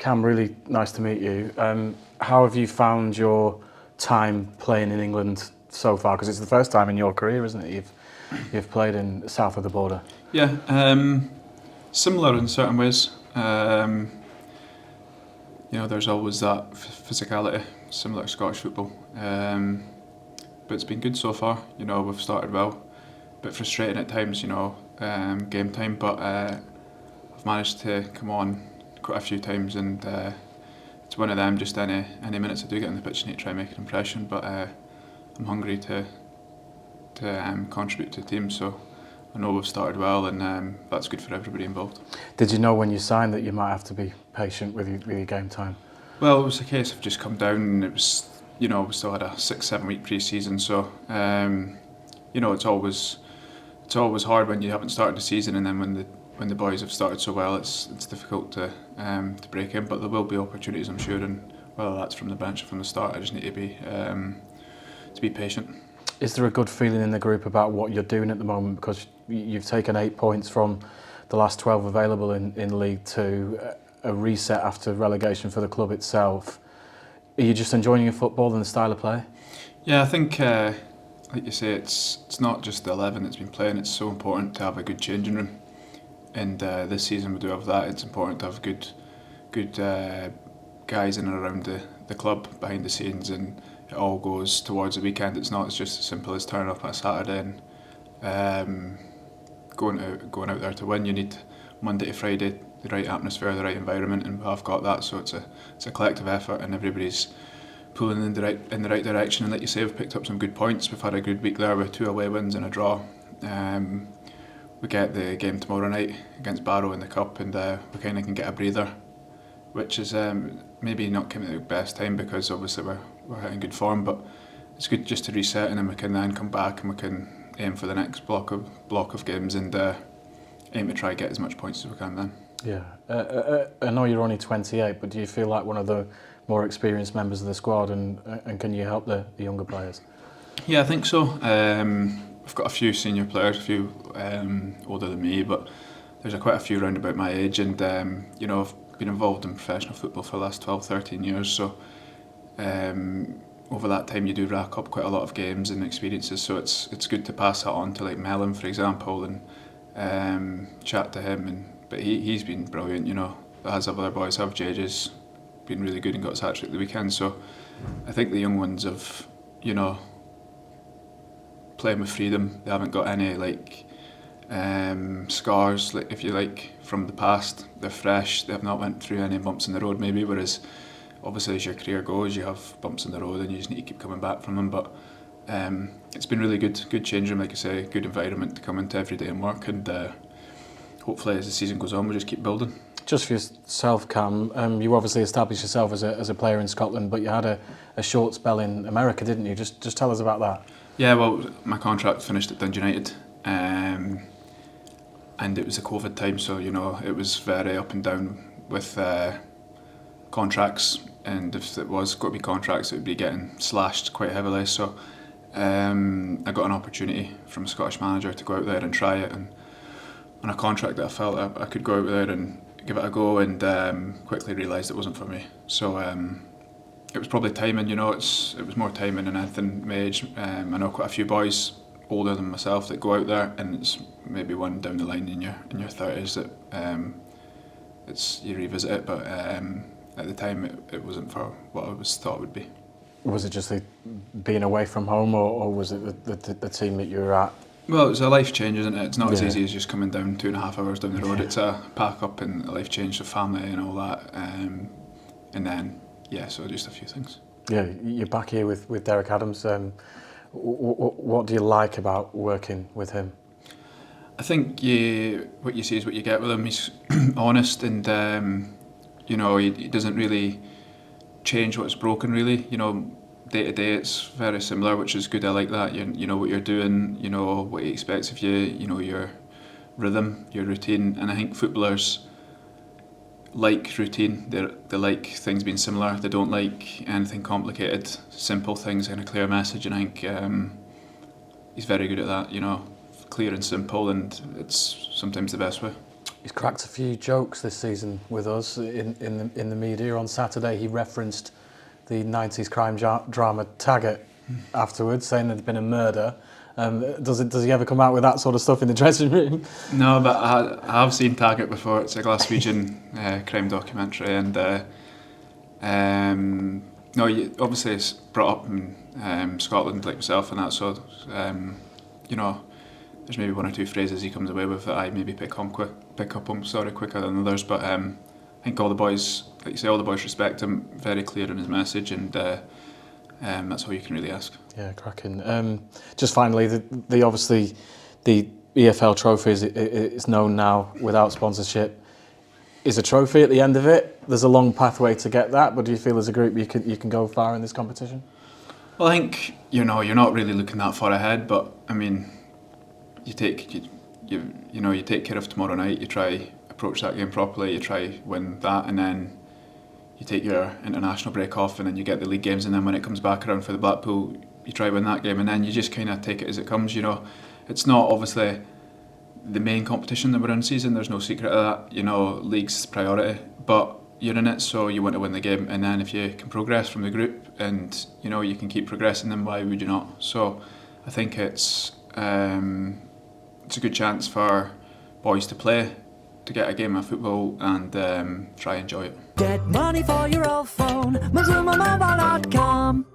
Cam, really nice to meet you. How have you found your time playing in England so far? Because it's the first time in your career, isn't it? You've played in south of the border. Yeah, similar in certain ways. There's always that physicality, similar to Scottish football. But it's been good so far. We've started well. A bit frustrating at times, game time. But I've managed to come on quite a few times, and it's one of them. Just any minutes I do get on the pitch, I need to try and make an impression. But I'm hungry to contribute to the team. So I know we've started well, and that's good for everybody involved. Did you know when you signed that you might have to be patient with your game time? Well, it was a case of just come down, and it was, we still had a 6-7 week pre-season, so it's always hard when you haven't started the season, and then when the boys have started so well, it's difficult to break in. But there will be opportunities, I'm sure, and whether that's from the bench or from the start, I just need to be patient. Is there a good feeling in the group about what you're doing at the moment? Because you've taken 8 points from the last 12 available in League Two, a reset after relegation for the club itself. Are you just enjoying your football and the style of play? Yeah, I think, like you say, it's not just the 11 that's been playing. It's so important to have a good changing room, and this season we do have that. It's important to have good guys in and around the club behind the scenes, and it all goes towards the weekend. It's just as simple as turning up on a Saturday and going out there to win. You need Monday to Friday the right atmosphere, the right environment, and we've got that. So it's a collective effort, and everybody's pulling in the right direction. And like you say, we've picked up some good points. We've had a good week there with 2 away wins and a draw. We get the game tomorrow night against Barrow in the cup, and we kind of can get a breather, which is maybe not coming at the best time because obviously we're hitting good form, but it's good just to reset, and then we can then come back and we can aim for the next block of games, and aim to try and get as much points as we can then. Yeah, I know you're only 28, but do you feel like one of the more experienced members of the squad, and can you help the younger players? Yeah, I think so. I've got a few senior players, a few older than me, but there's quite a few round about my age, and I've been involved in professional football for the last 12-13 years, so over that time you do rack up quite a lot of games and experiences, so it's good to pass that on to like Mellon, for example, and chat to him. But he's been brilliant, as other boys have. JJ's been really good and got his hat-trick at the weekend, so I think the young ones have, playing with freedom. They haven't got any scars, if you like, from the past. They're fresh. They have not went through any bumps in the road maybe, whereas obviously as your career goes you have bumps in the road and you just need to keep coming back from them. But it's been really good change room, like I say, good environment to come into every day and work, and hopefully as the season goes on we'll just keep building. Just for yourself, Cam, you obviously established yourself as a player in Scotland, but you had a short spell in America, didn't you? Just tell us about that. Yeah, well, my contract finished at Dundee United, and it was a COVID time, so it was very up and down with contracts, and if it was going to be contracts it would be getting slashed quite heavily, so I got an opportunity from a Scottish manager to go out there and try it, and on a contract that I felt I could go out there and give it a go, and quickly realised it wasn't for me. So it was probably timing, it was more timing than anything. My age, I know quite a few boys older than myself that go out there, and it's maybe one down the line in your 30s that you revisit it, but at the time it wasn't for what I thought it would be. Was it just being away from home, or was it the team that you were at? Well, it's a life change, isn't it? It's not as easy as just coming down 2.5 hours down the road. It's a pack up and a life change for family and all that, and then so just a few things. Yeah, you're back here with Derek Adams. What do you like about working with him? I think what you see is what you get with him. He's honest, and he doesn't really change what's broken, really. Day to day it's very similar, which is good. I like that. You know what you're doing, what he expects of you, your rhythm, your routine. And I think footballers like routine. They like things being similar. They don't like anything complicated. Simple things and a clear message, and I think he's very good at that, clear and simple, and it's sometimes the best way. He's cracked a few jokes this season with us in the media. On Saturday, he referenced the 90s crime drama Taggart afterwards, saying there'd been a murder. Does he ever come out with that sort of stuff in the dressing room? No, but I have seen Taggart before. It's a Glaswegian crime documentary, and no, obviously it's brought up in Scotland like myself and that. So you know, there's maybe one or two phrases he comes away with that I maybe pick up on quicker than others. But I think all the boys, like you say, all the boys respect him. Very clear in his message, and that's all you can really ask. Yeah, cracking. Just finally, the obviously the EFL Trophy is known now without sponsorship. Is a trophy at the end of it? There's a long pathway to get that, but do you feel as a group you can go far in this competition? Well, I think you're not really looking that far ahead, but I mean, you take care of tomorrow night. You try approach that game properly. You try win that, and then you take your international break off, and then you get the league games, and then when it comes back around for the Blackpool, you try win that game, and then you just kind of take it as it comes. You know, it's not obviously the main competition that we're in season. There's no secret of that. You know, league's priority, but you're in it, so you want to win the game. And then if you can progress from the group, and you know you can keep progressing, then why would you not? So I think it's a good chance for boys to play, to get a game of football and try and enjoy it. Get money for your old phone, MazumaMobile.com.